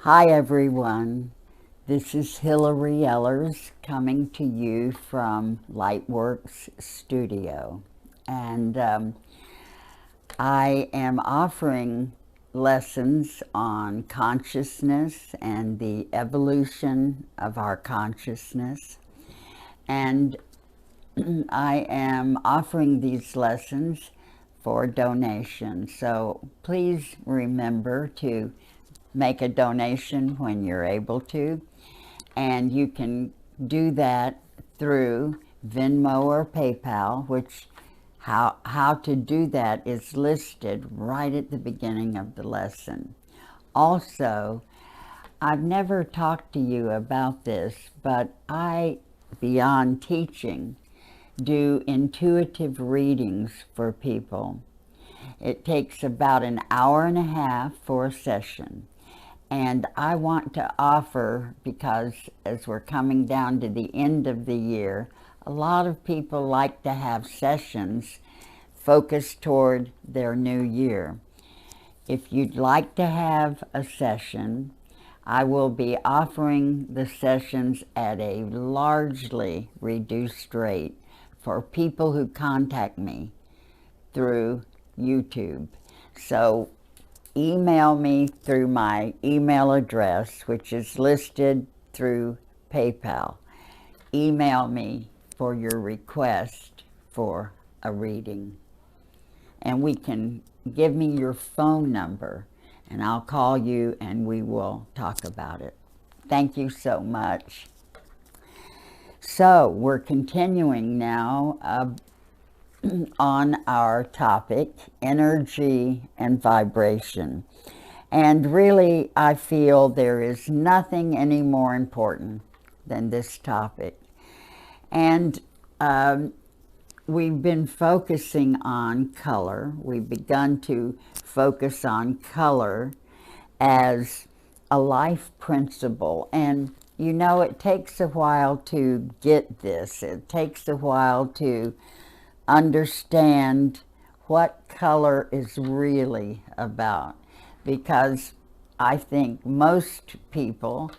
Hi everyone, this is Hillary Ellers coming to you from Lightworks Studio, and I am offering lessons on consciousness and the evolution of our consciousness, and I am offering these lessons for donation, so please remember to make a donation when you're able to, and you can do that through Venmo or PayPal, which how to do that is listed right at the beginning of the lesson. Also, I've never talked to you about this, but I, beyond teaching, do intuitive readings for people. It takes about an hour and a half for a session. And I want to offer, because as we're coming down to the end of the year, a lot of people like to have sessions focused toward their new year. If you'd like to have a session, I will be offering the sessions at a largely reduced rate for people who contact me through YouTube. So email me through my email address, which is listed through PayPal. Email me for your request for a reading. And we can give me your phone number, and I'll call you and we will talk about it. Thank you so much. So we're continuing now on our topic, energy and vibration. And really, I feel there is nothing any more important than this topic. And we've been focusing on color. We've begun to focus on color as a life principle. And you know, it takes a while to get this. It takes a while to understand what color is really about, because I think most people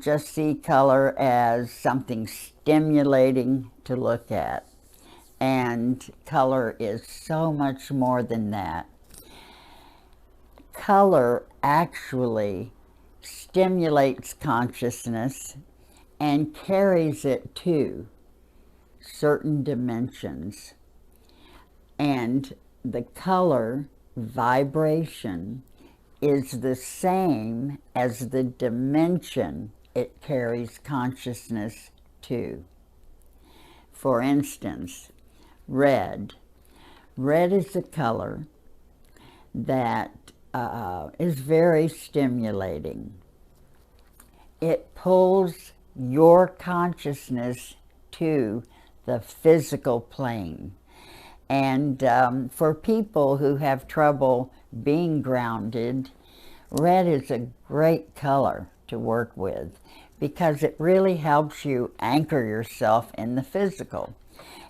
just see color as something stimulating to look at, and color is so much more than that. Color actually stimulates consciousness and carries it to certain dimensions, and the color vibration is the same as the dimension it carries consciousness to. For instance, red. Red is a color that is very stimulating. It pulls your consciousness to the physical plane. And for people who have trouble being grounded, red is a great color to work with, because it really helps you anchor yourself in the physical.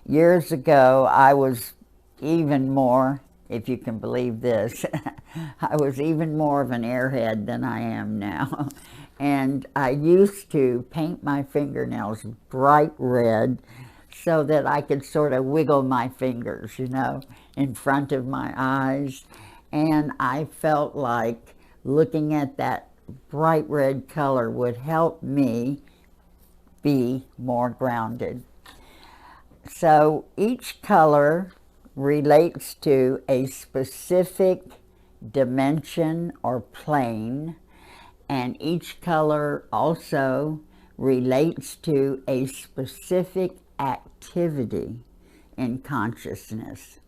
Years ago, I was even more, if you can believe this, I was even more of an airhead than I am now. And I used to paint my fingernails bright red so that I could sort of wiggle my fingers, you know, in front of my eyes. And I felt like looking at that bright red color would help me be more grounded. So each color relates to a specific dimension or plane, and each color also relates to a specific activity in consciousness.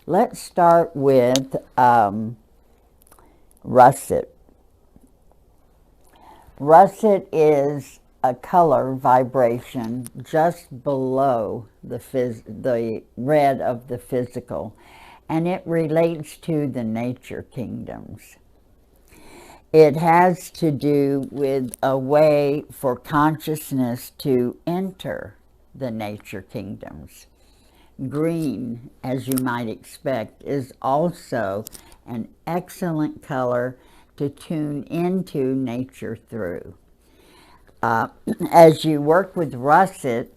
Let's start with russet. Russet is a color vibration just below the red of the physical, and it relates to the nature kingdoms. It has to do with a way for consciousness to enter the nature kingdoms. Green, as you might expect, is also an excellent color to tune into nature through. As you work with russet,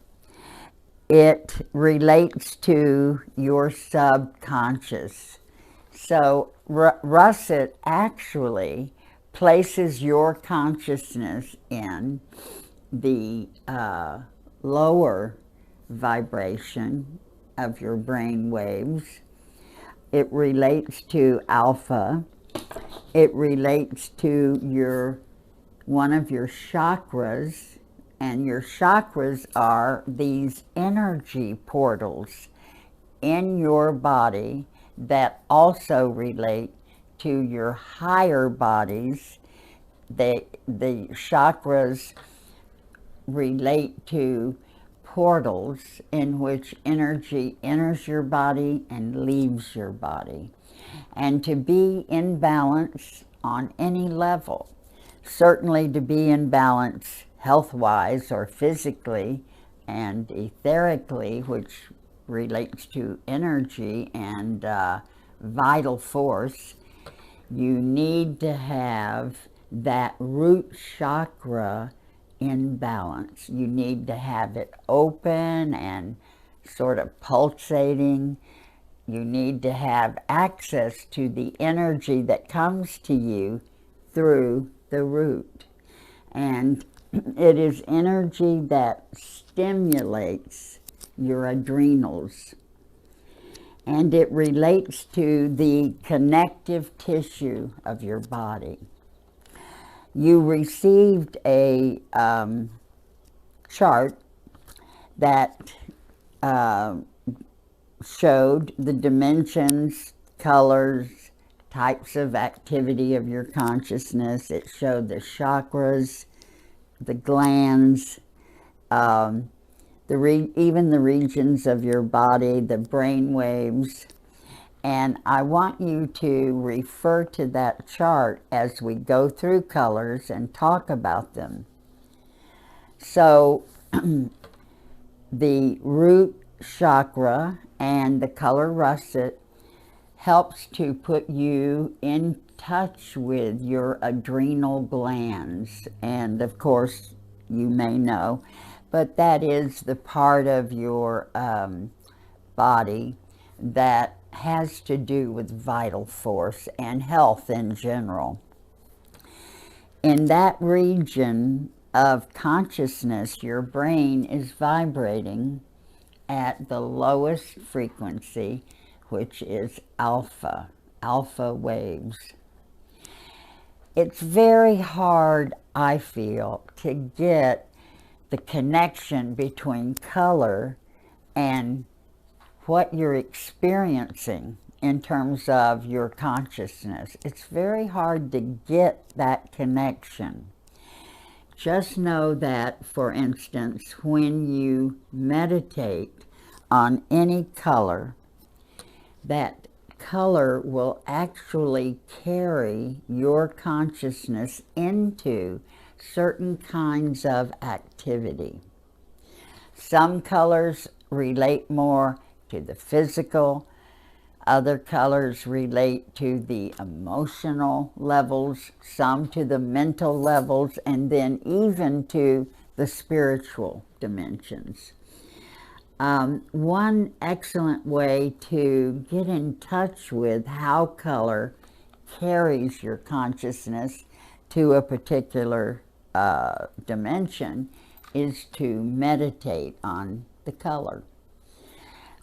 it relates to your subconscious. So russet actually places your consciousness in the lower vibration of your brain waves. It relates to alpha. It relates to one of your chakras, and your chakras are these energy portals in your body that also relate to your higher bodies. The chakras relate to portals in which energy enters your body and leaves your body. And to be in balance on any level, certainly to be in balance health-wise or physically and etherically, which relates to energy and vital force, you need to have that root chakra in balance. You need to have it open and sort of pulsating. You need to have access to the energy that comes to you through the root. And it is energy that stimulates your adrenals. And it relates to the connective tissue of your body. You received a chart that showed the dimensions, colors, types of activity of your consciousness. It showed the chakras, the glands, even the regions of your body, the brain waves. And I want you to refer to that chart as we go through colors and talk about them. So the root chakra and the color russet helps to put you in touch with your adrenal glands. And of course, you may know, but that is the part of your body that has to do with vital force and health in general. In that region of consciousness, your brain is vibrating at the lowest frequency, which is alpha waves. It's very hard, I feel, to get the connection between color and what you're experiencing in terms of your consciousness. It's very hard to get that connection. Just know that, for instance, when you meditate on any color, that color will actually carry your consciousness into certain kinds of activity. Some colors relate more to the physical, other colors relate to the emotional levels, some to the mental levels, and then even to the spiritual dimensions. One excellent way to get in touch with how color carries your consciousness to a particular dimension is to meditate on the color.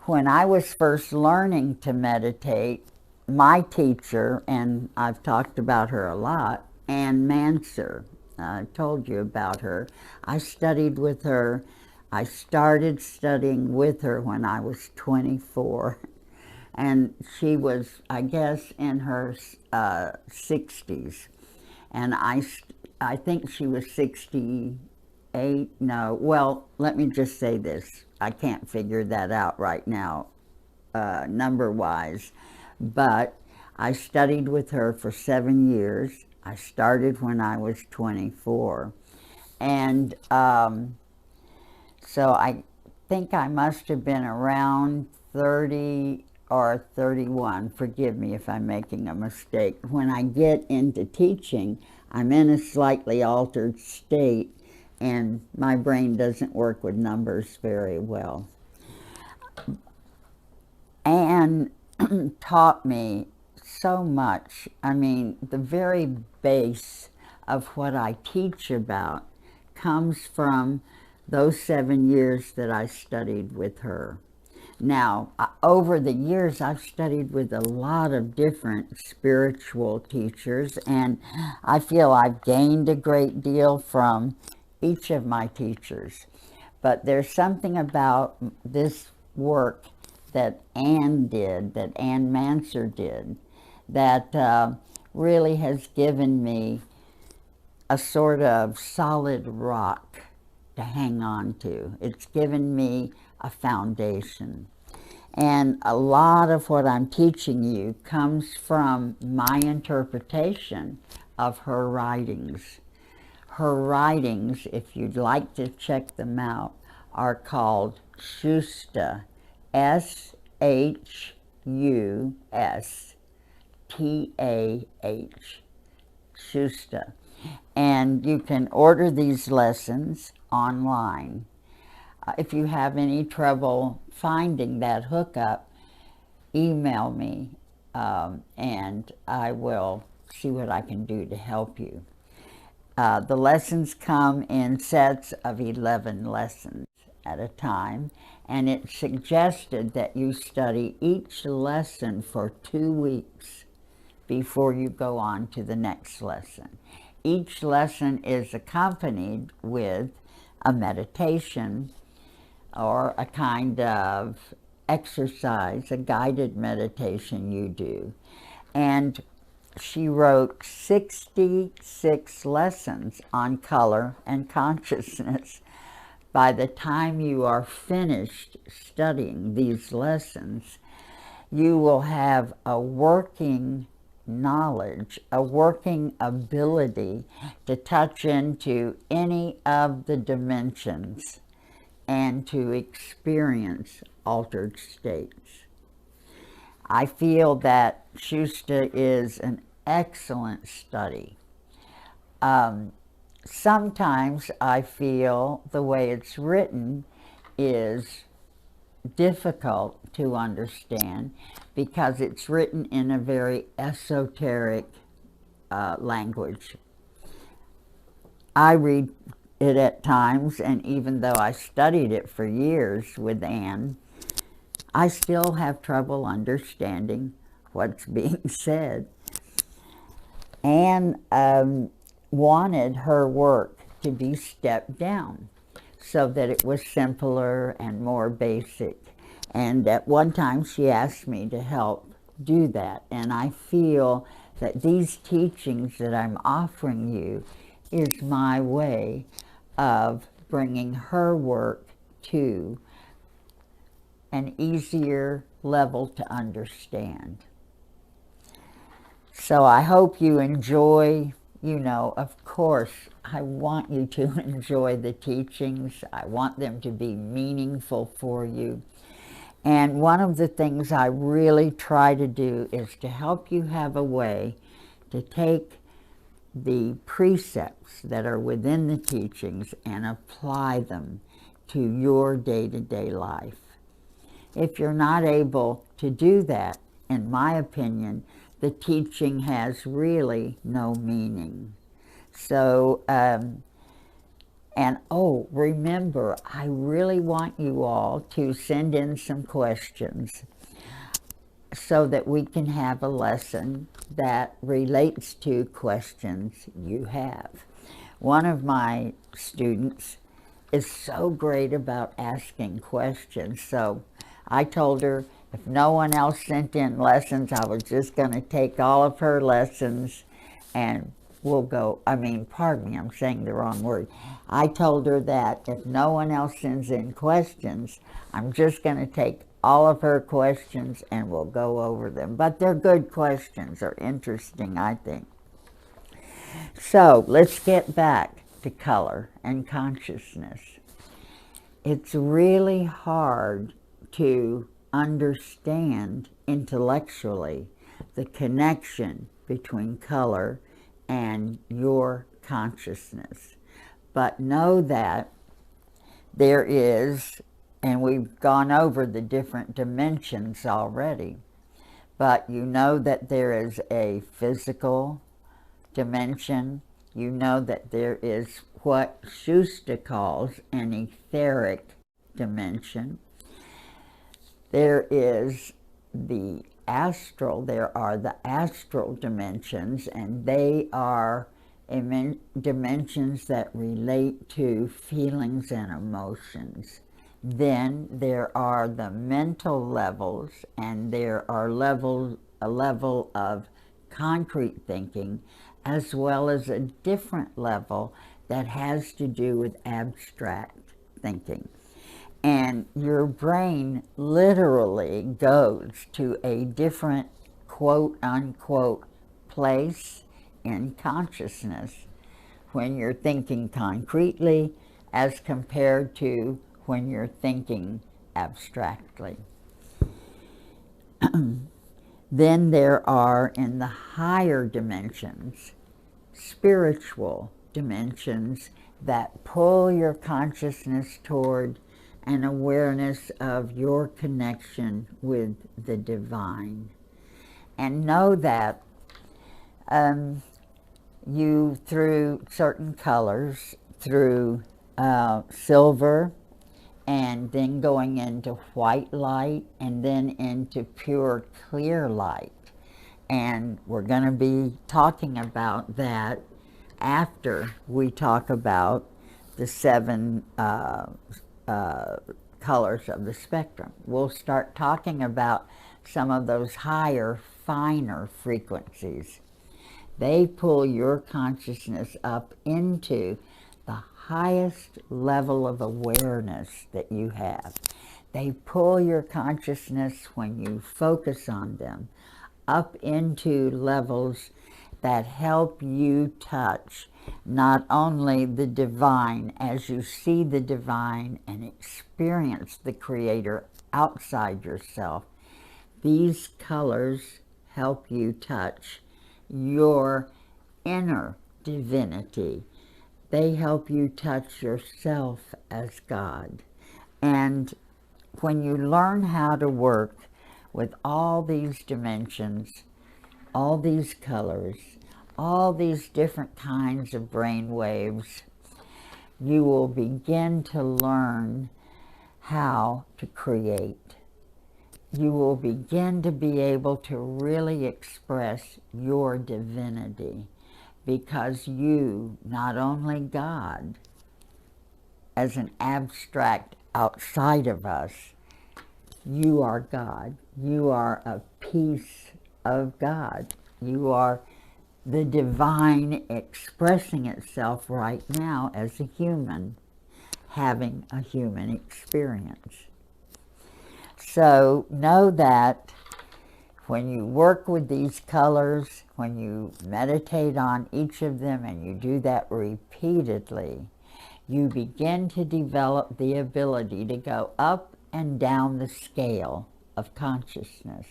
When I was first learning to meditate, my teacher, and I've talked about her a lot, Anne Menser, I told you about her. I studied with her. I started studying with her when I was 24. And she was, I guess, in her 60s. And I think she was 68. No, well, let me just say this. I can't figure that out right now, number-wise. But I studied with her for 7 years. I started when I was 24. And so I think I must have been around 30 or 31. Forgive me if I'm making a mistake. When I get into teaching, I'm in a slightly altered state, and my brain doesn't work with numbers very well. Anne taught me so much. I mean, the very base of what I teach about comes from those 7 years that I studied with her. Now, over the years, I've studied with a lot of different spiritual teachers, and I feel I've gained a great deal from each of my teachers. But there's something about this work that Anne did, that Anne Menser did, that really has given me a sort of solid rock to hang on to. It's given me a foundation. And a lot of what I'm teaching you comes from my interpretation of her writings. Her writings, if you'd like to check them out, are called Shustah, Shustah, Shustah. And you can order these lessons online. If you have any trouble finding that hookup, email me, and I will see what I can do to help you. The lessons come in sets of 11 lessons at a time, and it's suggested that you study each lesson for 2 weeks before you go on to the next lesson. Each lesson is accompanied with a meditation or a kind of exercise, a guided meditation you do. And she wrote 66 lessons on color and consciousness. By the time you are finished studying these lessons, you will have a working knowledge, a working ability to touch into any of the dimensions and to experience altered states. I feel that Shustah is an excellent study. Sometimes I feel the way it's written is difficult to understand because it's written in a very esoteric language. I read it at times, and even though I studied it for years with Anne, I still have trouble understanding what's being said. Anne wanted her work to be stepped down so that it was simpler and more basic. And at one time she asked me to help do that. And I feel that these teachings that I'm offering you is my way of bringing her work to an easier level to understand. So I hope you enjoy, of course, I want you to enjoy the teachings. I want them to be meaningful for you. And one of the things I really try to do is to help you have a way to take the precepts that are within the teachings and apply them to your day-to-day life. If you're not able to do that, in my opinion, the teaching has really no meaning. So, remember, I really want you all to send in some questions so that we can have a lesson that relates to questions you have. One of my students is so great about asking questions, so I told her if no one else sent in lessons, I was just going to take all of her lessons and we'll go, I'm saying the wrong word. I told her that if no one else sends in questions, I'm just going to take all of her questions and we'll go over them. But they're good questions, they're interesting, I think. So let's get back to color and consciousness. It's really hard to understand intellectually the connection between color and your consciousness. But know that there is, and we've gone over the different dimensions already, but you know that there is a physical dimension. You know that there is what Schuster calls an etheric dimension. There is the astral, there are the astral dimensions, and they are dimensions that relate to feelings and emotions. Then there are the mental levels, and there are a level of concrete thinking, as well as a different level that has to do with abstract thinking. And your brain literally goes to a different quote-unquote place in consciousness when you're thinking concretely as compared to when you're thinking abstractly. Then there are, in the higher dimensions, spiritual dimensions that pull your consciousness toward an awareness of your connection with the divine. And know that you, through certain colors, through silver, and then going into white light, and then into pure clear light. And we're going to be talking about that after we talk about the 7 colors of the spectrum. We'll start talking about some of those higher, finer frequencies. They pull your consciousness up into the highest level of awareness that you have. They pull your consciousness, when you focus on them, up into levels that help you touch not only the divine as you see the divine and experience the Creator outside yourself. These colors help you touch your inner divinity. They help you touch yourself as God. And when you learn how to work with all these dimensions, all these colors, all these different kinds of brain waves, you will begin to learn how to create. You will begin to be able to really express your divinity, because you, not only God, as an abstract outside of us, you are God. You are a piece of God. You are the divine expressing itself right now as a human, having a human experience. So know that when you work with these colors, when you meditate on each of them, and you do that repeatedly, you begin to develop the ability to go up and down the scale of consciousness.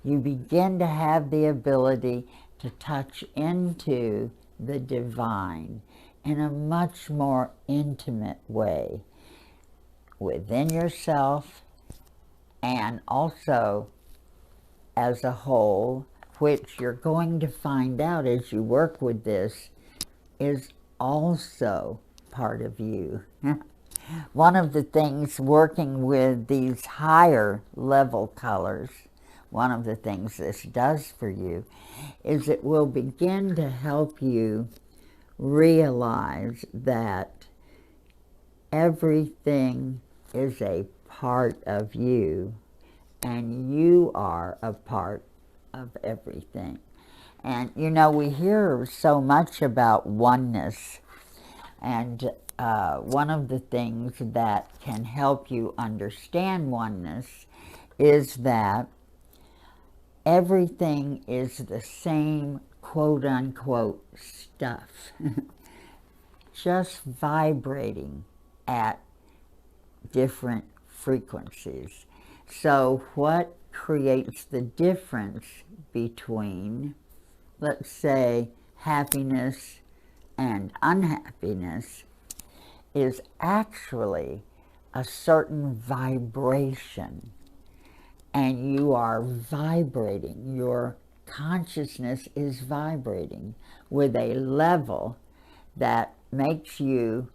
You begin to have the ability to touch into the divine in a much more intimate way within yourself, and also as a whole, which you're going to find out as you work with this is also part of you. One of the things working with these higher level colors, one of the things this does for you is it will begin to help you realize that everything is a part of you, and you are a part of everything. And you know, we hear so much about oneness, and one of the things that can help you understand oneness is that everything is the same quote-unquote stuff, just vibrating at different frequencies. So what creates the difference between, let's say, happiness and unhappiness is actually a certain vibration, and you are vibrating. Your consciousness is vibrating with a level that makes you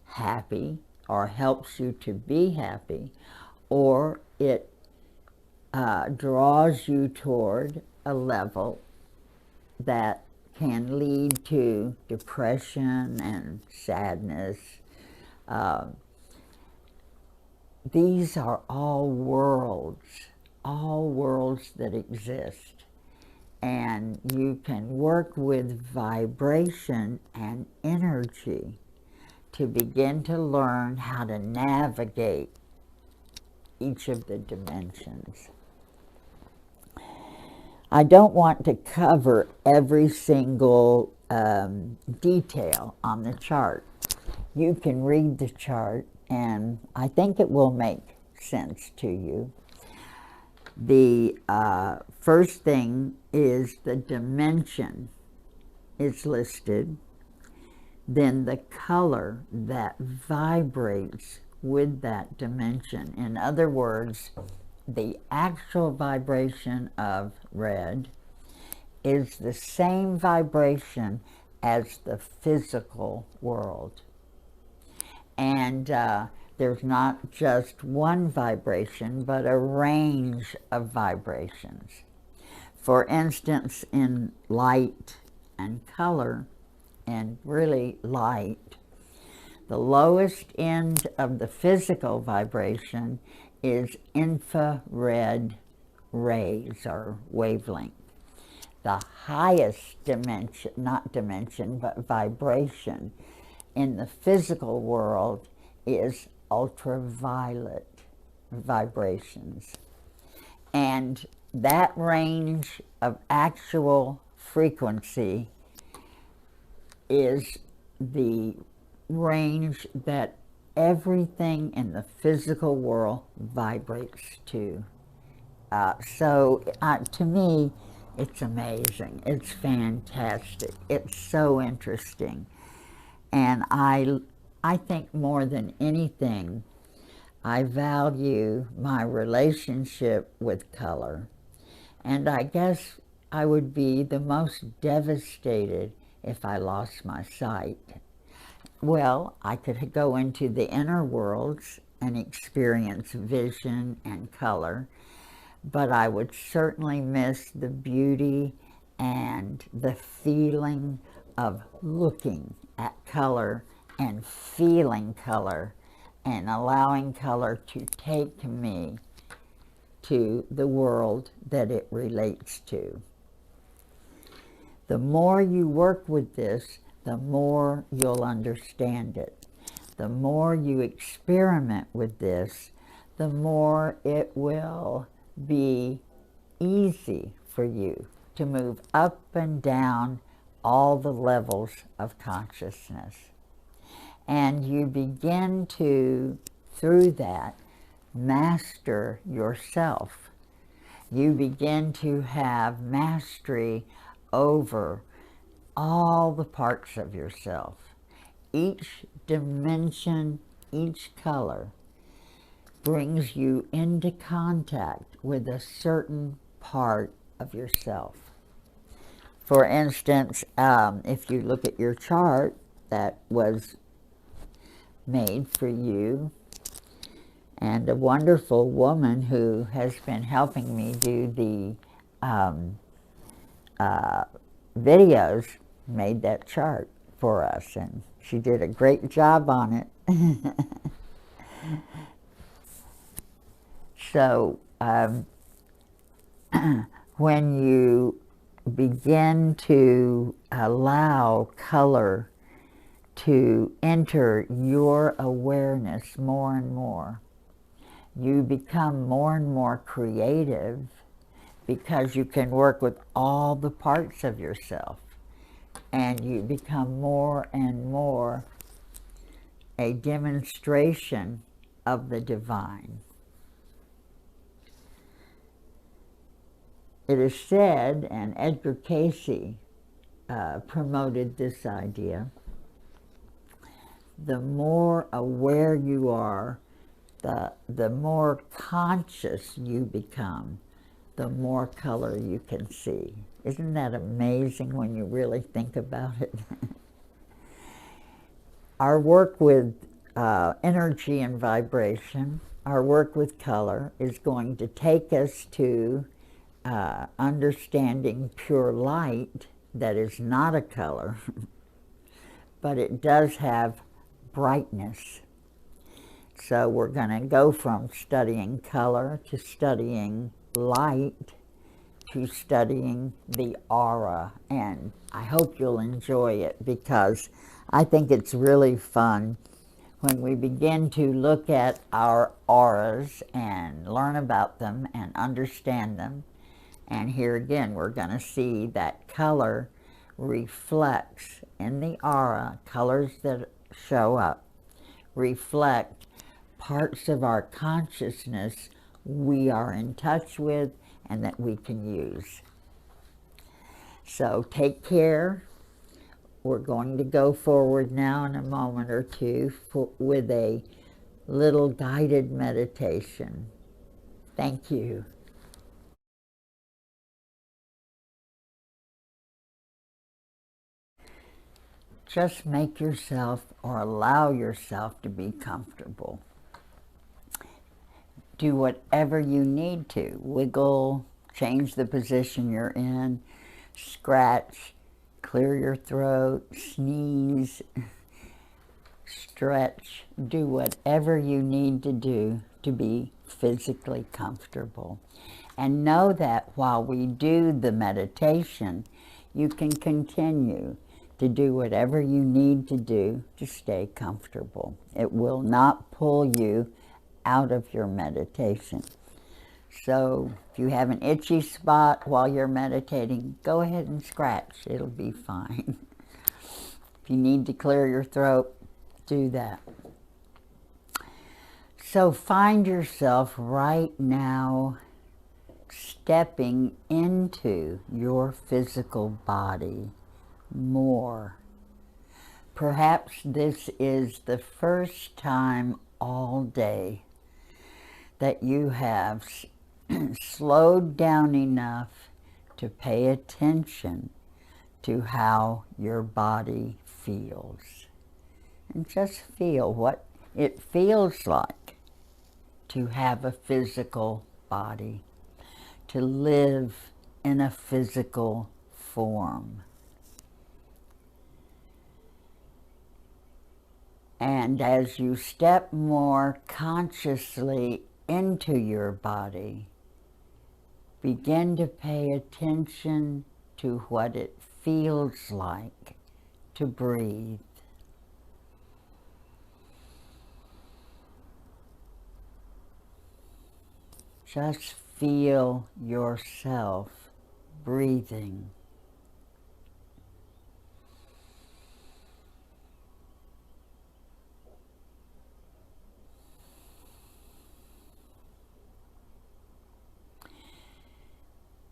happy or helps you to be happy, or it draws you toward a level that can lead to depression and sadness. These are all worlds that exist. And you can work with vibration and energy to begin to learn how to navigate each of the dimensions. I don't want to cover every single detail on the chart. You can read the chart, and I think it will make sense to you. The first thing is the dimension is listed, then the color that vibrates with that dimension. In other words, the actual vibration of red is the same vibration as the physical world. And there's not just one vibration, but a range of vibrations. For instance, in light and color, and really light, the lowest end of the physical vibration is infrared rays or wavelength. The highest dimension, not dimension, but vibration in the physical world is ultraviolet vibrations. And that range of actual frequency is the range that everything in the physical world vibrates to. So to me, it's amazing. It's fantastic. It's so interesting. And I think more than anything, I value my relationship with color. And I guess I would be the most devastated if I lost my sight. Well, I could go into the inner worlds and experience vision and color, but I would certainly miss the beauty and the feeling of looking at color and feeling color and allowing color to take me to the world that it relates to. The more you work with this, the more you'll understand it. The more you experiment with this, the more it will be easy for you to move up and down all the levels of consciousness. And you begin to, through that, master yourself. You begin to have mastery over all the parts of yourself. Each dimension, each color brings you into contact with a certain part of yourself. For instance, if you look at your chart that was made for you, and a wonderful woman who has been helping me do the videos made that chart for us, and she did a great job on it. So when you begin to allow color to enter your awareness more and more, you become more and more creative, because you can work with all the parts of yourself, and you become more and more a demonstration of the divine. it is said, and Edgar Cayce promoted this idea, the more aware you are, the more conscious you become, the more color you can see. Isn't that amazing when you really think about it? Our work with energy and vibration, our work with color, is going to take us to understanding pure light that is not a color, but it does have brightness. So we're going to go from studying color to studying light to studying the aura. And I hope you'll enjoy it, because I think it's really fun when we begin to look at our auras and learn about them and understand them. And here again, we're going to see that color reflects in the aura, colors that show up reflect parts of our consciousness we are in touch with and that we can use. So take care. We're going to go forward now in a moment or two with a little guided meditation. Thank you. Just make yourself or allow yourself to be comfortable. Do whatever you need to. Wiggle, change the position you're in, scratch, clear your throat, sneeze, stretch. Do whatever you need to do to be physically comfortable. And know that while we do the meditation, you can continue to do whatever you need to do to stay comfortable. It will not pull you out of your meditation. So if you have an itchy spot while you're meditating, go ahead and scratch. It'll be fine. If you need to clear your throat, do that. So find yourself right now stepping into your physical body more. Perhaps this is the first time all day that you have slowed down enough to pay attention to how your body feels. And just feel what it feels like to have a physical body, to live in a physical form. And as you step more consciously into your body, begin to pay attention to what it feels like to breathe. Just feel yourself breathing.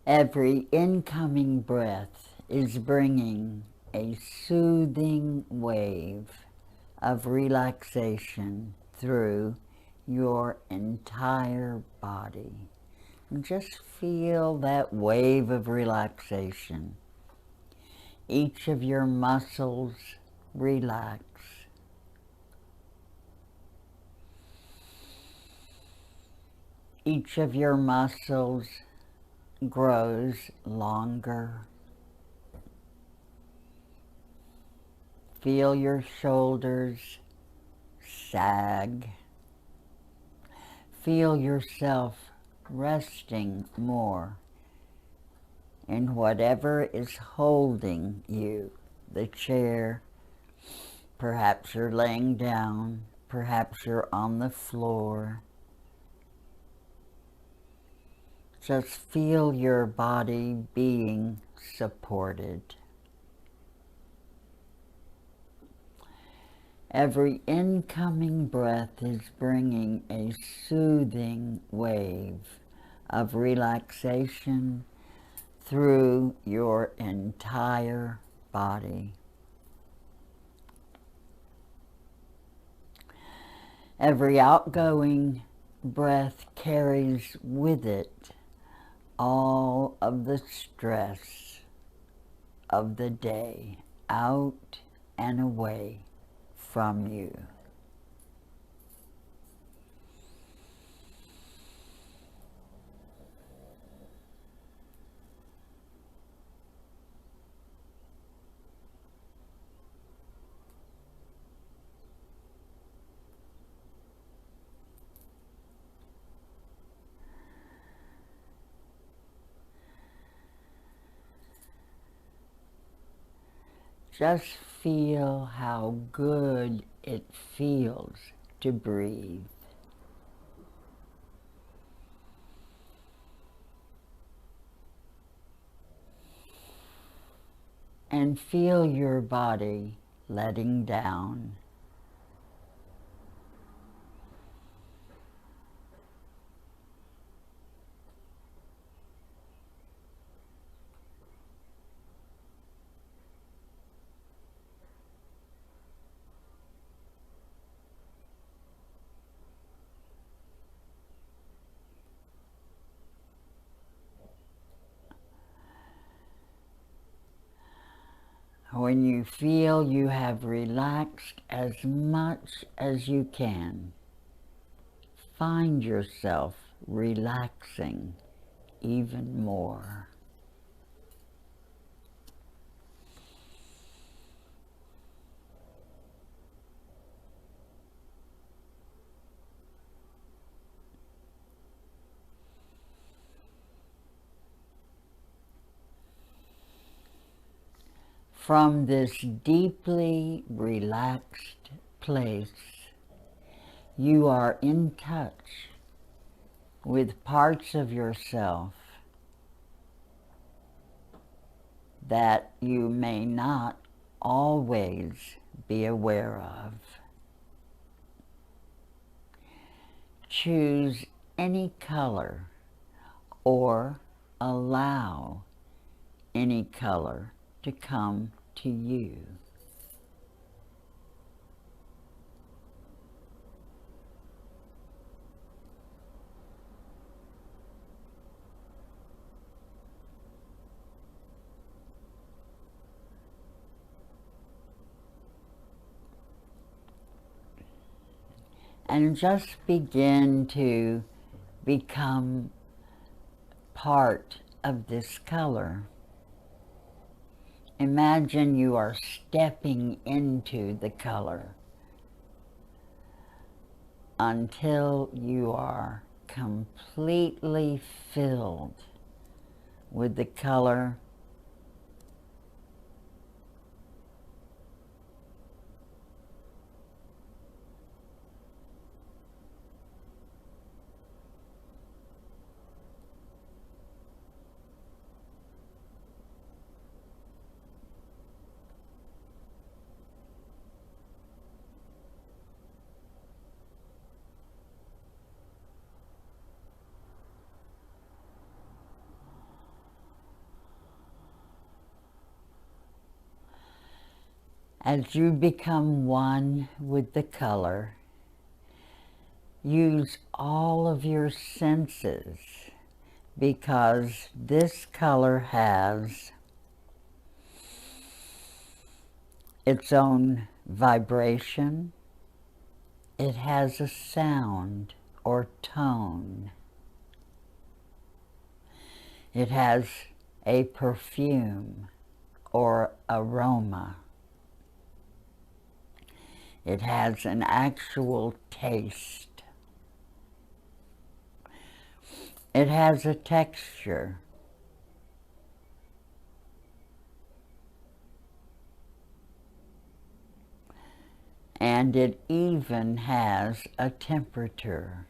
Every incoming breath is bringing a soothing wave of relaxation through your entire body. And just feel that wave of relaxation. Each of your muscles relax. Each of your muscles grows longer. Feel your shoulders sag. Feel yourself resting more in whatever is holding you, the chair. Perhaps you're laying down, perhaps you're on the floor. Just feel your body being supported. Every incoming breath is bringing a soothing wave of relaxation through your entire body. Every outgoing breath carries with it all of the stress of the day out and away from you. Just feel how good it feels to breathe. And feel your body letting down. When you feel you have relaxed as much as you can, find yourself relaxing even more. From this deeply relaxed place, you are in touch with parts of yourself that you may not always be aware of. Choose any color or allow any color to come to you. And just begin to become part of this color. Imagine you are stepping into the color until you are completely filled with the color. As you become one with the color, use all of your senses, because this color has its own vibration. It has a sound or tone. It has a perfume or aroma. It has an actual taste. It has a texture. And it even has a temperature.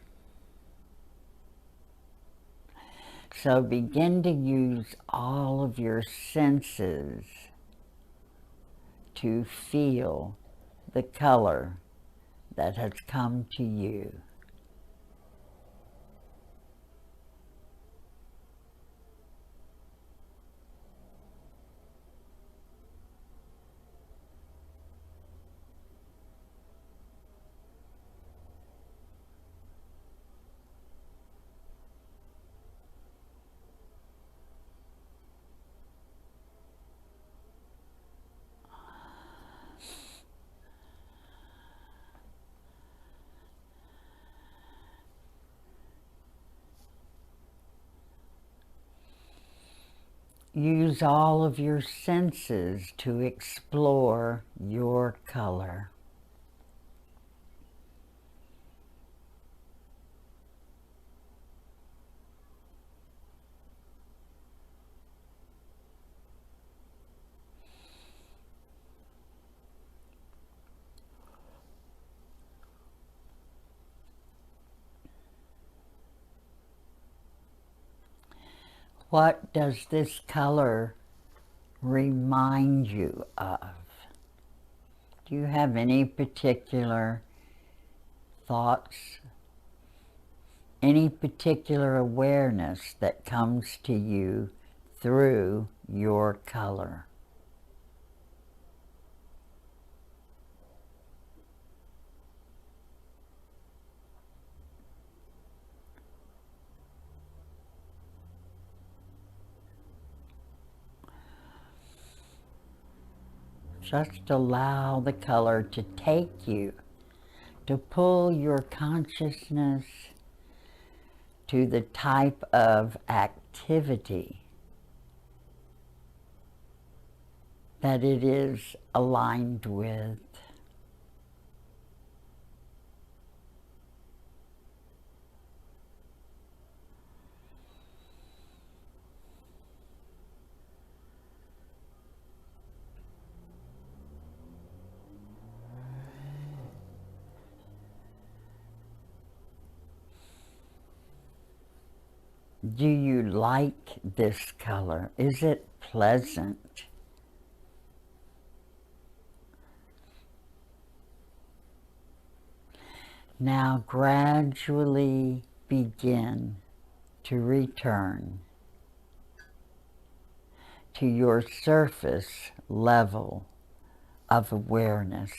So begin to use all of your senses to feel the color that has come to you. use all of your senses to explore your color. What does this color remind you of? Do you have any particular thoughts, any particular awareness that comes to you through your color? Just allow the color to take you, to pull your consciousness to the type of activity that it is aligned with. Do you like this color? Is it pleasant? Now gradually begin to return to your surface level of awareness.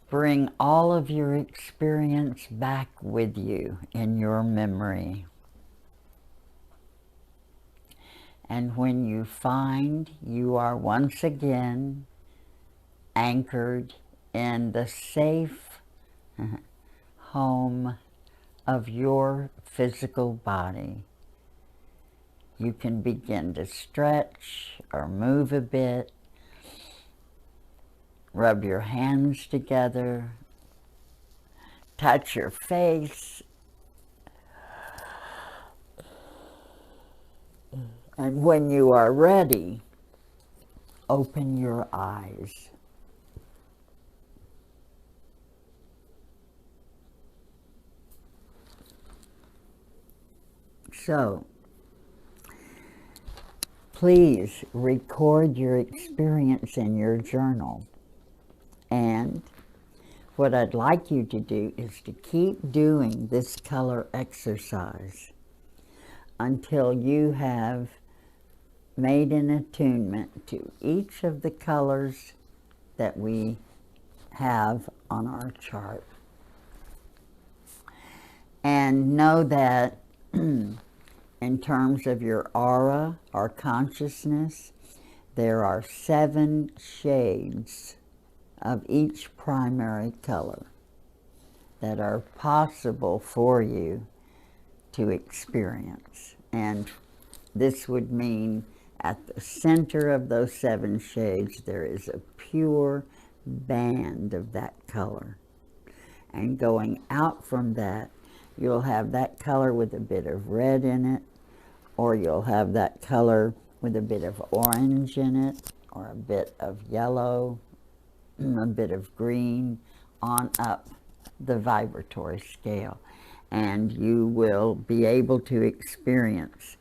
Bring all of your experience back with you in your memory. And when you find you are once again anchored in the safe home of your physical body, you can begin to stretch or move a bit. Rub your hands together, touch your face, and when you are ready, open your eyes. So, please record your experience in your journal. And what I'd like you to do is to keep doing this color exercise until you have made an attunement to each of the colors that we have on our chart. And know that in terms of your aura or consciousness, there are 7 shades of each primary color that are possible for you to experience. And this would mean at the center of those 7 shades there is a pure band of that color. And going out from that, you'll have that color with a bit of red in it, or you'll have that color with a bit of orange in it, or a bit of yellow, a bit of green, on up the vibratory scale. And you will be able to experience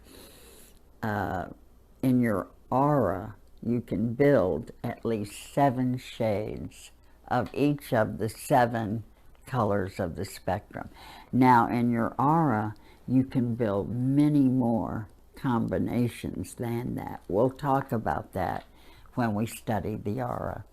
in your aura, you can build at least 7 shades of each of the 7 colors of the spectrum. Now in your aura, you can build many more combinations than that. We'll talk about that when we study the aura.